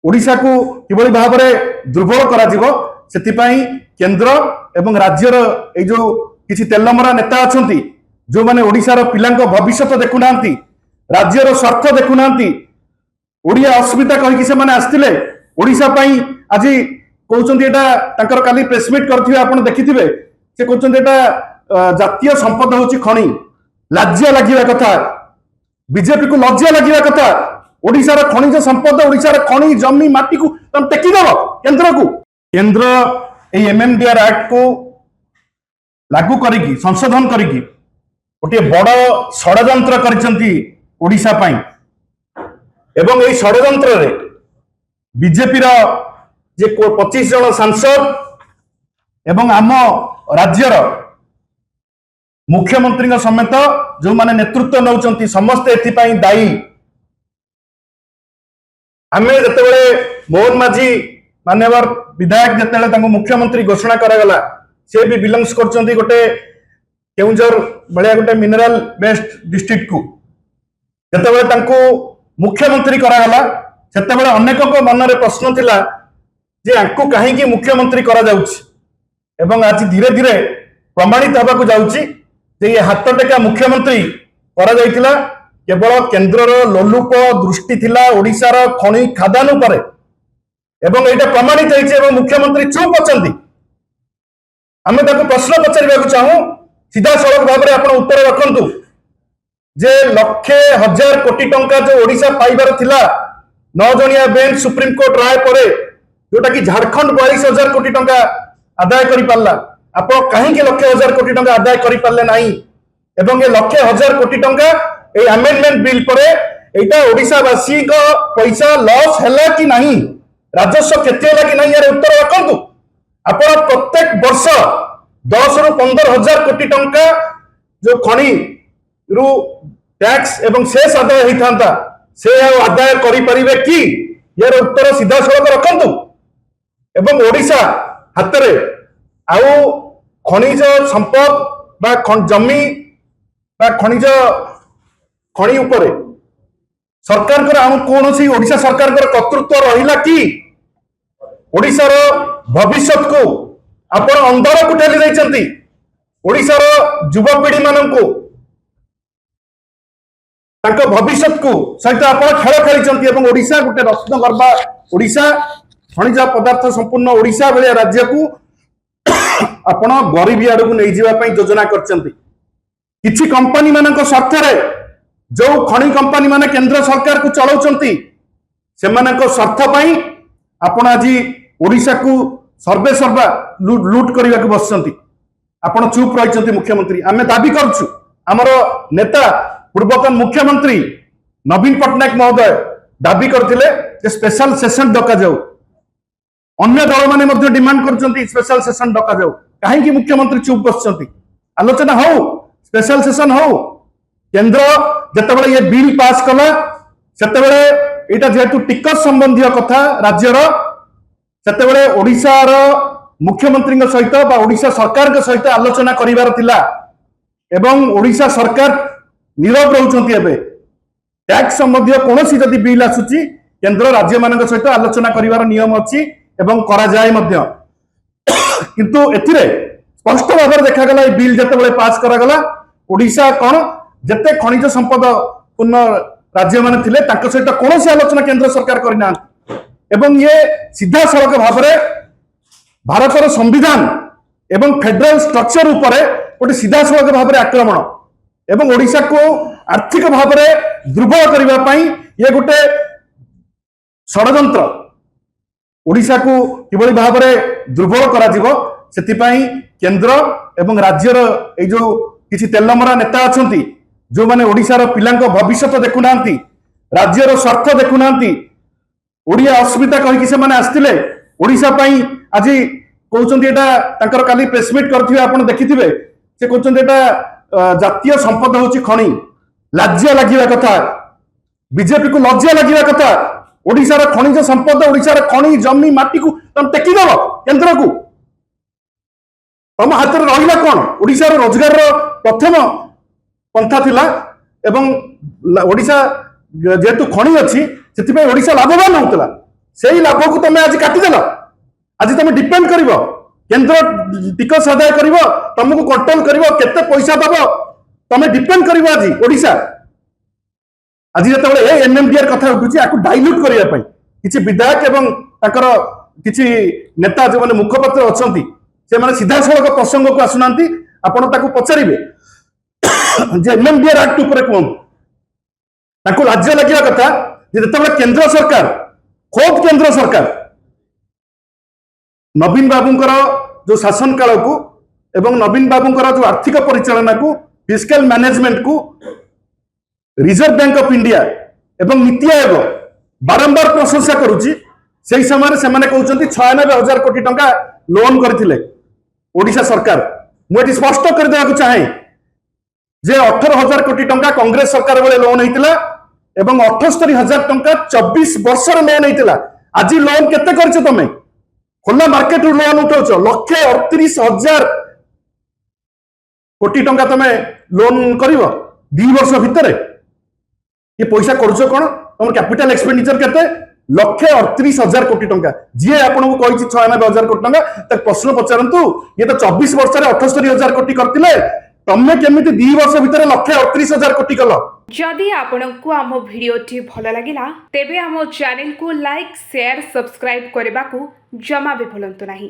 ओडिशा को किभली भाव में दुर्बल करा सेतिपाई केंद्र एवं राज्यर ए जो किसी तेलमरा नेता अच्छा जो माने ओडिशार पिलांक भविष्य देखुना राज्यर स्वार्थ देखुना ओडिया अस्मिता कहीकि से माने आस्तिले ओडिशा पई आज कहउछन्ती एटा तांकर काली प्रेसमिट करथिबे आपण देखिथिबे से कहउछन्ती एटा जातीय संपद होची खणी लज्जा लागिवा कथा बीजेपी को लज्जा लागिवा कथा ओडिशार खनिज संपद ओडिशार खनि जमी माटी को तम टेकी दब केंद्र ए एमएमडीआर एक्ट को लागू करिकी संशोधन करिकी गोटे बड़ षडयंत्र करिसंती ओडिशा पई एवं ए षडयंत्र रे बीजेपी रो जे 25 जन सांसद एवं आम राज्यर मुख्यमंत्री समेत जो माने नेतृत्व नौचंती समस्त एथिपाई दायी आमे जतेबेले मोहन माझी मान्यवर विधायक जतेबेले तांको मुख्यमंत्री घोषणा करागला से भी बिलोंग्स करचंती गोटे केउंझर बलिया गोटे मिनरल बेस्ड डिस्ट्रिक्ट को जतेबेले तांको मुख्यमंत्री करागला सेतेबेले अनेक मन में प्रश्न थिला जे आंको काहेकि मुख्यमंत्री करा जाउछि एवं आज धीरे धीरे प्रमाणित होबाकू जाउछि जे ये हाथ टेका मुख्यमंत्री करा जाइतिला केवल केंद्रर लोलुप दृष्टि थिला ओडिशार खनि खादान उपरे एवं एटा प्रमाणित होइछि एवं मुख्यमंत्री चुप अछंती आमे ताको प्रश्न पचारिबाकू चाहू सीधा सड़क भाव में आपण उत्तर रखंतु जे लक्षे हजार कोटी टंका जो ओडिशा पाइबार थिला 9 जणिया बेंच सुप्रीम कोर्ट राय परे जोटा कि झारखंड 42,000 कोटी टंका आदाय करि पारला आपण काहेकि लक्षे हजार कोटी टंका आदाय करि पारले नाही एवं ये लक्षे हजार कोटी टंका ए अमेंडमेंट बिल परे एटा ओडिशा वासी को पैसा लॉस हैला कि नहीं राजस्व क्षति हैला कि नहीं यार उत्तर रखंतु आपण प्रत्येक वर्ष 10 रु 15,000 कोटी टंका जो खनि रु टैक्स एवं शेष आदाय होता से आदाय करि परिबे कि यार उत्तर सीधा सड़क रखंतु एवं ओडिशा हाथ रे आउ खनिज संपद बा जमी बा खनि उपरे सरकार कर आउ कौन सी ओडिशा सरकार कर कर्तृत्व रहिला कि ओडिशार भविष्य को आपण अंधार को ठेली दैछंती ओडिशार युवपीढ़ी माननकु तांको भविष्य को सहित आपण खेल खेली एवं ओडिशा गोटे रत्न गर्भा ओडिशा खनिज पदार्थ संपूर्ण ओडिशा भलिया राज्य को आपण गरीबी आड़ को नहीं जीवा पई योजना करचंती किछि कंपनी मानक स्वार्थ रे जो खनि कंपनी माने केंद्र सरकार को चलाउचंती सेमानक स्वार्थ पई आपण आज ओडिशा को सर्वे सर्वा लूट करने को बसचंती आपण चुप रहिचंती मुख्यमंत्री आमे दाबी करछु हमर नेता पूर्वतन मुख्यमंत्री नवीन पटनायक महोदय दाबी करथिले जे स्पेशल सेशन डका जाऊ अन्य दल माने मध्ये डिमांड करचंती स्पेशल सेशन डका जाऊ काहेकि मुख्यमंत्री चुप बसचंती आलोचना हो स्पेशल सेशन हो केंद्र जतेबेले ये बिल पास कला सेतेबेले एटा जेतु टिकस संबंधी कथा राज्यर सेतेबेले ओडिशार मुख्यमंत्री सहित बा ओडिशा सरकार के सहित आलोचना करिवार थिला एवं ओडिशा सरकार नीरव रहउचंती एबे टैक्स संबंधी कोनोसी जदि बिल आसुची केंद्र राज्य मानक सहित आलोचना करिवार नियम अछि एवं करा जाय मध्य किंतु एथिरे स्पष्ट भाव में देखा गला बिल जतेबेले पास करा गला ओडिशा कोन जते खनिज संपद पूर्ण राज्य माने थिले तांको सहित कोनोसी आलोचना केंद्र सरकार करिना एवं ये सीधा सड़क भाव में भारतर संविधान एवं फेडरल स्ट्रक्चर उपरे गोटे सीधा सड़क भाव में आक्रमण एवं ओडिशा को आर्थिक भाव में दुर्बल करबा पई ये गोटे षडयंत्र ओडिशा को किभली भाव में दुर्बल करा सेतिपाई केंद्र एवं राज्यर ए जो किसी तेलमरा नेता अच्छा जो माने ओडिशार पिलांक भविष्य देखुना राज्यर स्वार्थ देखुना ओडिया अस्मिता कहीकि से माने आस्तिले ओडिशा पई आज कहउछन्ती एटा तांकर काली प्रेसमिट करथिबे आपण देखिथिबे से कहउछन्ती एटा जातीय संपद होची खणी लज्जा लागिवा कथा बीजेपी को लज्जा लागिवा कथा ओडिशार खनिज संपद ओडिशार खनि जमी माटी को तम टेकी दब केंद्र को तम हाथ में रहिला कोन ओडिशार रोजगार प्रथम पंथा थिला एवं ओडिशा जेतु खनि अछि सेतिपय ओडिशा लाभवान होतला सेही लाभ को तुम आज काटिदेल आज तुम डिपेंड कर केंद्र टिकस आदाय कर तुमको कंट्रोल कर केते पैसा दब तुम डिपेंड कर आज ओडिशा आज जो एनएमडीआर कथा उठुची डाइल्यूट करने किसी विधायक एवं किसी नेता जो मैंने मुखपत्र अच्छा से सीधा सड़क प्रसंग को आसुना आपण पचारे एनएमडीआर एक्ट उपर कहूँ राज्य लगे कथा जो केंद्र सरकार खोद केंद्र सरकार नवीन बाबूंकर जो शासन काल को एवं नवीन बाबूंकर जो आर्थिक परिचालना को फिस्कल मैनेजमेंट को रिजर्व बैंक ऑफ इंडिया एवं नीति आयोग बारंबार प्रशंसा करुच्ची से समय से कहते 96,000 कोटी टंका लोन करथिले ओडिशा सरकार मुझे स्पष्ट करदेवा चाहे जे 18,000 कोटी टंका कांग्रेस सरकार बेले लोन होता एवं 78,000 टंका 24 वर्ष लोन होता आज लोन केते करछ तमे खोला मार्केट लोन उठाउछ 1,38,000 कोटी टंका तमे लोन करिवो 2 वर्ष भितर ये पैसा खर्च कौन तुम कैपिटल एक्सपेंडिचर केते 1,38,000 कोटी टंका जी आपको कही 96,000 कोटी टंका तक प्रश्न पचारतु ये तो 24 वर्ष 78,000 कोटी करते तमें केमी 2 वर्ष भितर 1,38,000 कोटी कल जदि आपंक आम भिडी भल लगा तेब आम चैनल को लाइक शेयर सब्सक्राइब करने को जमा भी भूलु नहीं।